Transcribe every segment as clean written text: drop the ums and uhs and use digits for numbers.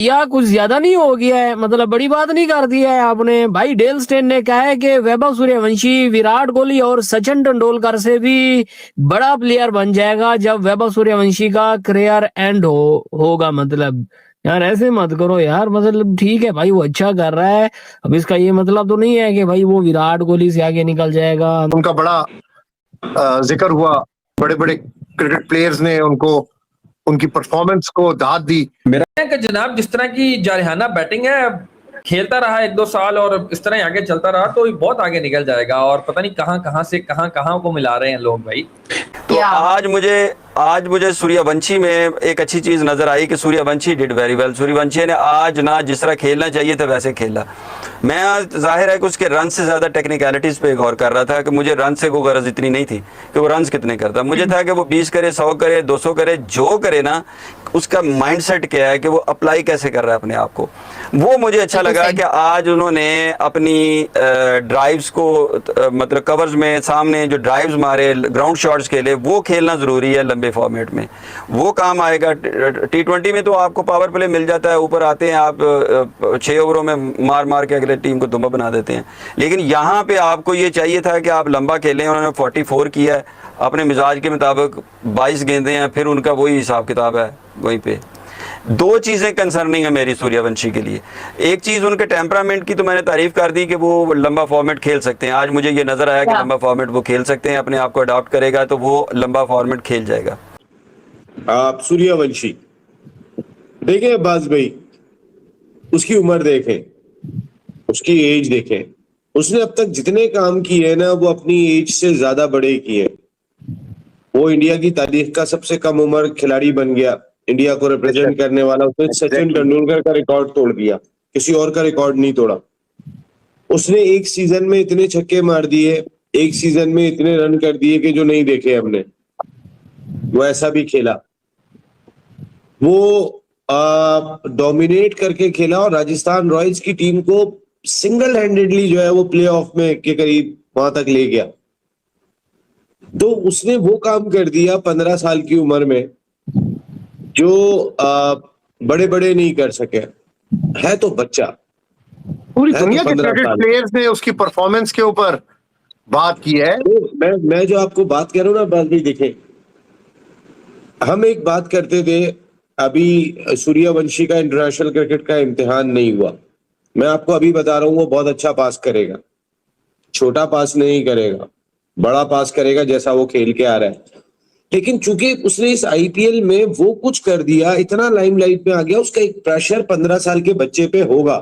या कुछ ज्यादा नहीं हो गया है, मतलब बड़ी बात नहीं कर दी है आपने। भाई डेल स्टेन ने कहा है कि वैभव सूर्यवंशी विराट कोहली और सचिन तेंदुलकर से भी बड़ा प्लेयर बन जाएगा जब वैभव सूर्यवंशी का करियर एंड होगा। मतलब यार ऐसे मत करो यार, मतलब ठीक है भाई वो अच्छा कर रहा है, अब इसका ये मतलब तो नहीं है कि भाई वो विराट कोहली से आगे निकल जाएगा। उनका बड़ा जिक्र हुआ, बड़े बड़े क्रिकेट प्लेयर्स ने उनको उनकी परफॉर्मेंस को दाद दी। मेरा जनाब जिस तरह की जारहाना बैटिंग है, खेलता रहा 1-2 साल और इस तरह आगे चलता रहा तो बहुत आगे निकल जाएगा। और पता नहीं कहां से कहां को मिला रहे हैं लोग भाई। तो आज मुझे सूर्यवंशी में एक अच्छी चीज नजर आई कि Suryavanshi did very well. Suryavanshi ने आज ना जिस तरह खेलना चाहिए था वैसे खेला। मैं जाहिर है कि उसके रन से ज्यादा टेक्निकलिटीज पे गौर कर रहा था कि मुझे रन से कोई गरज इतनी नहीं थी कि वो रन कितने करता। मुझे था कि वो 20 करे, 100 करे, 200 करे, जो करे ना उसका माइंडसेट क्या है कि वो अप्लाई कैसे कर रहा है अपने आप को। वो मुझे अच्छा लगा कि आज उन्होंने अपनी ड्राइव्स को मतलब कवर्स में सामने जो ड्राइव्स मारे, ग्राउंड शॉट्स खेले, वो खेलना जरूरी है लंबे फॉर्मेट में, वो काम आएगा। T20 में तो आपको पावर प्ले मिल जाता है, ऊपर आते हैं आप 6 ओवरों में मार मार के अगले टीम को दुम्बा बना देते हैं। लेकिन यहाँ पे आपको ये चाहिए था कि आप लंबा खेलें। उन्होंने 44 किया है अपने मिजाज के मुताबिक, 22 गेंदें हैं, फिर उनका वही हिसाब किताब है वहीं पे। दो चीजें कंसर्निंग है मेरी सूर्यवंशी के लिए। एक चीज उनके टेम्परामेंट की तो मैंने तारीफ कर दी कि वो लंबा फॉर्मेट खेल सकते हैं। आज मुझे ये नजर आया कि लंबा फॉर्मेट वो खेल सकते हैं, अपने आप को अडॉप्ट करेगा तो वो लंबा फॉर्मेट खेल जाएगा। आप सूर्यवंशी देखें अब्बास भाई, उसकी उम्र देखें, उसकी एज देखें, उसने अब तक जितने काम किए हैं ना वो अपनी एज से ज्यादा बड़े किए। वो इंडिया की तारीख का सबसे कम उम्र खिलाड़ी बन गया, इंडिया को रिप्रेजेंट करने वाला। उसने सचिन तेंदुलकर का रिकॉर्ड तोड़ दिया, किसी और का रिकॉर्ड नहीं तोड़ा। उसने एक सीजन में इतने छक्के मार दिए, एक सीजन में इतने रन कर दिए कि जो नहीं देखे हमने। वो ऐसा भी खेला, वो डोमिनेट करके खेला और राजस्थान रॉयल्स की टीम को सिंगल हैंडेडली जो है वो प्लेऑफ में के करीब वहां तक ले गया। तो उसने वो काम कर दिया 15 साल की उम्र में जो बड़े बड़े नहीं कर सके। है तो बच्चा, पूरी दुनिया के क्रिकेट प्लेयर्स ने उसकी परफॉर्मेंस के ऊपर बात की है। तो मैं जो आपको बात कर रहा हूँ ना बात भी देखें, हम एक बात करते थे अभी सूर्यवंशी का इंटरनेशनल क्रिकेट का इम्तिहान नहीं हुआ। मैं आपको अभी बता रहा हूँ वो बहुत अच्छा पास करेगा, छोटा पास नहीं करेगा, बड़ा पास करेगा जैसा वो खेल के आ रहा है। लेकिन चूंकि उसने इस आईपीएल में वो कुछ कर दिया, इतना लाइमलाइट में आ गया, उसका एक प्रेशर 15 साल के बच्चे पे होगा।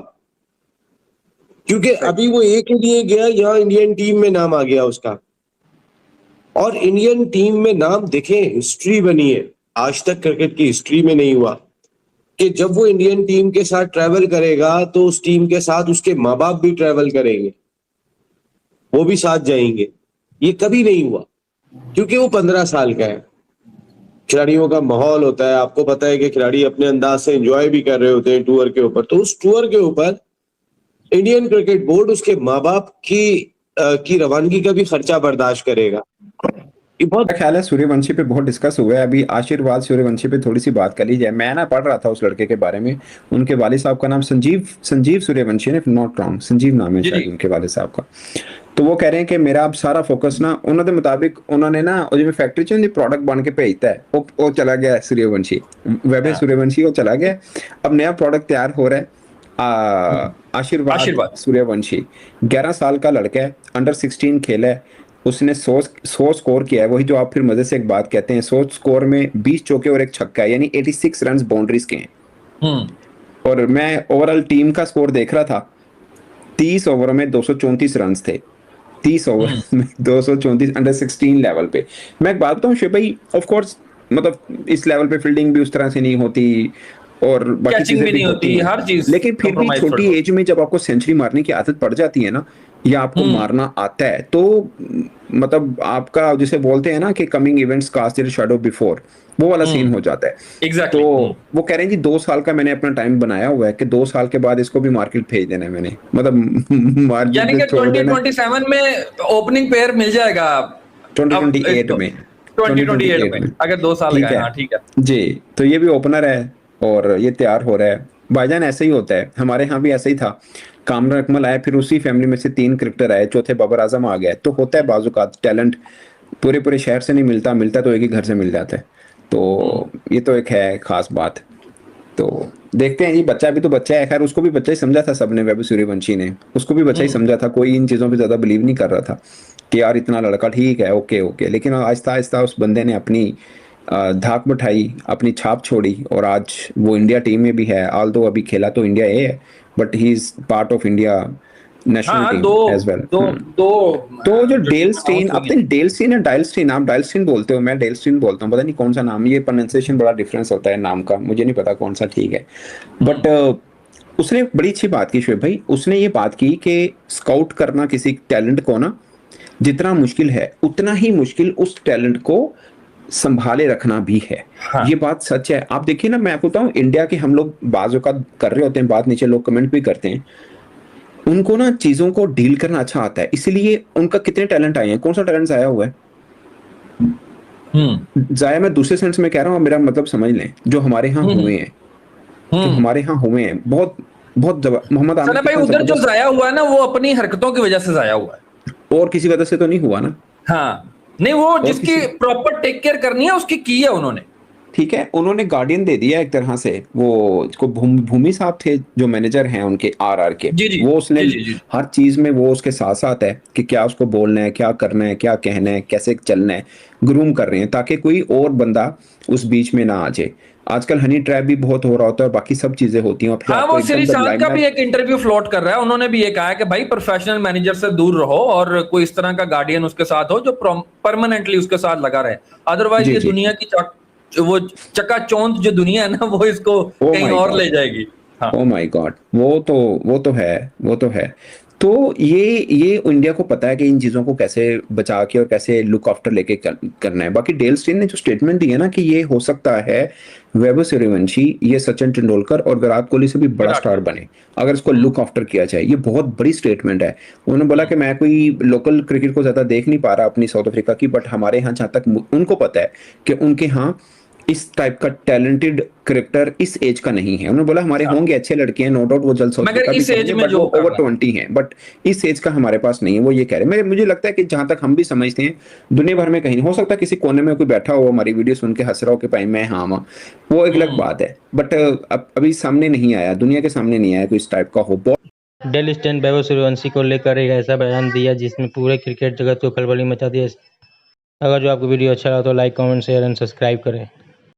क्योंकि अभी वो एक के लिए गया, यहाँ इंडियन टीम में नाम आ गया उसका, और इंडियन टीम में नाम देखें, हिस्ट्री बनी है। आज तक क्रिकेट की हिस्ट्री में नहीं हुआ कि जब वो इंडियन टीम के साथ ट्रैवल करेगा तो उस टीम के साथ उसके माँ बाप भी ट्रैवल करेंगे, वो भी साथ जाएंगे। ये कभी नहीं हुआ क्योंकि वो 15 साल का है। खिलाड़ियों का माहौल होता है, आपको पता है कि खिलाड़ी अपने अंदाज से एंजॉय भी कर रहे होते हैं टूर के ऊपर। तो उस टूर के ऊपर इंडियन क्रिकेट बोर्ड उसके माँ बाप की रवानगी का भी खर्चा बर्दाश्त करेगा। ये बहुत ख्याल है सूर्यवंशी पे बहुत डिस्कस हुआ है। अभी आशीर्वाद सूर्यवंशी पे थोड़ी सी बात कर लीजिए। मैं ना पढ़ रहा था उस लड़के के बारे में, उनके वालिद साहब का नाम संजीव सूर्यवंशी है, नॉट रॉन्ग, संजीव नाम है शायद उनके वालिद साहब का। तो वो कह रहे हैं कि मेरा अब सारा फोकस ना उन्होंने मुताबिक उन्होंने ना जो फैक्ट्री च प्रोडक्ट बन के भेजता है वो चला गया है सूर्यवंशी, वैभव सूर्यवंशी वो चला गया। अब नया प्रोडक्ट तैयार हो रहा है, आशीर्वाद सूर्यवंशी 11 साल का लड़का है, अंडर 16 खेला है, उसने 100 स्कोर किया है। वही जो आप फिर मजे से एक बात कहते हैं, 100 स्कोर में 20 चौके और एक छक्का है, यानी 86 रन बाउंड्रीज के हैं। और मैं ओवरऑल टीम का स्कोर देख रहा था, 30 ओवरों में 234 रन थे, 30 ओवर में 234 अंडर 16 लेवल पे। मैं एक बात बताऊं शिव भाई, ऑफ कोर्स मतलब इस लेवल पे फील्डिंग भी उस तरह से नहीं होती और बाकी चीजें भी नहीं होती है, हर चीज, लेकिन फिर भी छोटी एज में जब आपको सेंचुरी मारने की आदत पड़ जाती है ना, या आपको मारना आता है, तो मतलब आपका जिसे बोलते हैं ना कि coming events cast their shadow before, वो वाला सीन हो जाता है। Exactly. तो वो कह रहे हैं जी 2 साल का मैंने अपना टाइम बनाया हुआ है कि 2 साल के बाद इसको भी मार्केट भेज देना है मैंने, मतलब यानी कि 2027 में ओपनिंग पेयर मिल जाएगा 2028 में 2028 में अगर 2 साल का है। हाँ ठीक है जी। तो ये भी ओपनर है और ये तैयार हो रहा है भाईजान ऐसे ही होता है, हमारे यहाँ भी ऐसे ही था। कामरान अकमल आए, फिर उसी फैमिली में से 3 क्रिकेटर आए, चौथे बाबर आजम आ गए। तो होता है बाजू का टैलेंट पूरे पूरे शहर से नहीं मिलता, मिलता तो एक ही घर से मिल जाता है। तो ये तो एक है खास बात। तो देखते हैं जी, बच्चा भी तो बच्चा है। खैर उसको भी बच्चा ही समझा था सबने, वैभव सूर्यवंशी ने उसको भी बच्चा ही समझा था। कोई इन चीज़ों पे ज़्यादा बिलीव नहीं कर रहा था कि यार इतना लड़का ठीक है, ओके ओके। लेकिन आहिस्ता आहिस्ता उस बंदे ने अपनी धाक बैठाई, अपनी छाप छोड़ी, और आज वो इंडिया टीम में भी है। ऑल दो अभी खेला तो इंडिया ए है, but he is part of India national हाँ, टीम दो एज वेल। दो दो तो जो जो डेल टीम स्टेन, announce अब हुई है। तक डेल स्टेन या डायल स्टेन, आप डायल स्टेन बोलते हो, मैं डेल स्टेन बोलता हूँ, पता नहीं कौन सा नाम, ये प्रोनाउंसिएशन बड़ा डिफरेंस होता है नाम का, मुझे नहीं पता कौन सा ठीक है। बट उसने बड़ी अच्छी बात की शोएब भाई। उसने ये बात की कि स्काउट करना किसी टैलेंट को ना जितना मुश्किल है, उतना ही मुश्किल उस टैलेंट को संभाले रखना भी है। हाँ। ये बात सच है। आप देखिए ना, मैं आपको बताऊं, इंडिया के हम लोग बाजू का कर रहे होते हैं बात, नीचे लोग कमेंट भी करते हैं, उनको ना चीजों को डील करना अच्छा आता है, इसलिए उनका कितने टैलेंट आए हैं। कौन सा टैलेंट जाया हुआ है? जाया मैं दूसरे सेंस में कह रहा हूँ, मेरा मतलब समझ लें, जो हमारे यहाँ हुए हैं, जो हमारे यहाँ हुए हैं, बहुत बहुत मोहम्मद आमिर सना भाई, कितना उधर जो जबरदस्त, जाया हुआ है ना, वो अपनी हरकतों की वजह से जाया हुआ है। और किसी वजह से तो नहीं हुआ ना। हाँ, नहीं, वो जिसकी किसी- प्रॉपर टेक केयर करनी है उसकी की है उन्होंने। ठीक है, उन्होंने गार्डियन दे दिया एक तरह से। वो को भूमि साहब थे जो मैनेजर हैं उनके आरआर के, जी, जी। वो उसने जी, जी, जी। हर चीज में वो उसके साथ साथ है कि क्या उसको बोलना है, क्या करना है, क्या कहना है, कैसे चलना है, ग्रूम कर रहे हैं ताकि कोई और बंदा उस बीच में ना आ जाए। आजकल हनी ट्रैप भी बहुत हो रहा होता है और बाकी सब चीजें होती हैं, और फिर हाँ, आपको वो एकदम श्री जब सांत का limelight- भी एक इंटरव्यू फ्लोट कर रहा है। उन्होंने भी ये कहा है कि भाई प्रोफेशनल मैनेजर से दूर रहो और कोई इस तरह का गार्डियन उसके साथ हो जो परमानेंटली उसके साथ लगा रहे। अदरवाइज जी, ये जी। दुनिया की वो चकाचौंध जो दुनिया है ना, वो इसको Oh कहीं my और God. ले जाएगी। हाँ। ओ माय गॉड, वो तो है। तो ये इंडिया को पता है कि इन चीजों को कैसे बचा के और कैसे लुक आफ्टर लेके करना है। बाकी डेल स्टेन ने जो स्टेटमेंट दी है ना कि ये हो सकता है वैभव सूर्यवंशी, ये सचिन तेंदुलकर और विराट कोहली से भी बड़ा विराट स्टार बने अगर इसको लुक आफ्टर किया जाए। ये बहुत बड़ी स्टेटमेंट है। उन्होंने बोला कि मैं कोई लोकल क्रिकेट को ज्यादा देख नहीं पा रहा अपनी साउथ अफ्रीका की, बट हमारे यहाँ जहां तक उनको पता है कि उनके यहाँ इस टाइप का टैलेंटेड क्रिकेटर इस एज का नहीं है। उन्होंने बोला हमारे होंगे अच्छे लड़के हैं, नो डाउट, वो जल्द साउथ मगर अफ्रीका भी इस एज करेंगे, में बट जो वो कर ओवर रहा है। 20 हैं, बट इस एज का हमारे पास नहीं है। वो ये कह रहे हैं। मुझे लगता है कि जहां तक हम भी समझते हैं, दुनिया भर में कहीं नहीं हो सकता, किसी कोने में कोई बैठा हो हमारी वीडियो सुन के हंस रहा हो कि भाई मैं हाँ मां, वो एक अलग बात है। बट अभी सामने नहीं आया, दुनिया के सामने नहीं आया कोई इस टाइप का हो। डेल स्टेन वैभव सूर्यवंशी को लेकर एक ऐसा बयान दिया जिसने पूरे क्रिकेट जगत को खलबली मचा दिया। अगर जो आपको वीडियो अच्छा लगा तो like, comment, share and subscribe करें।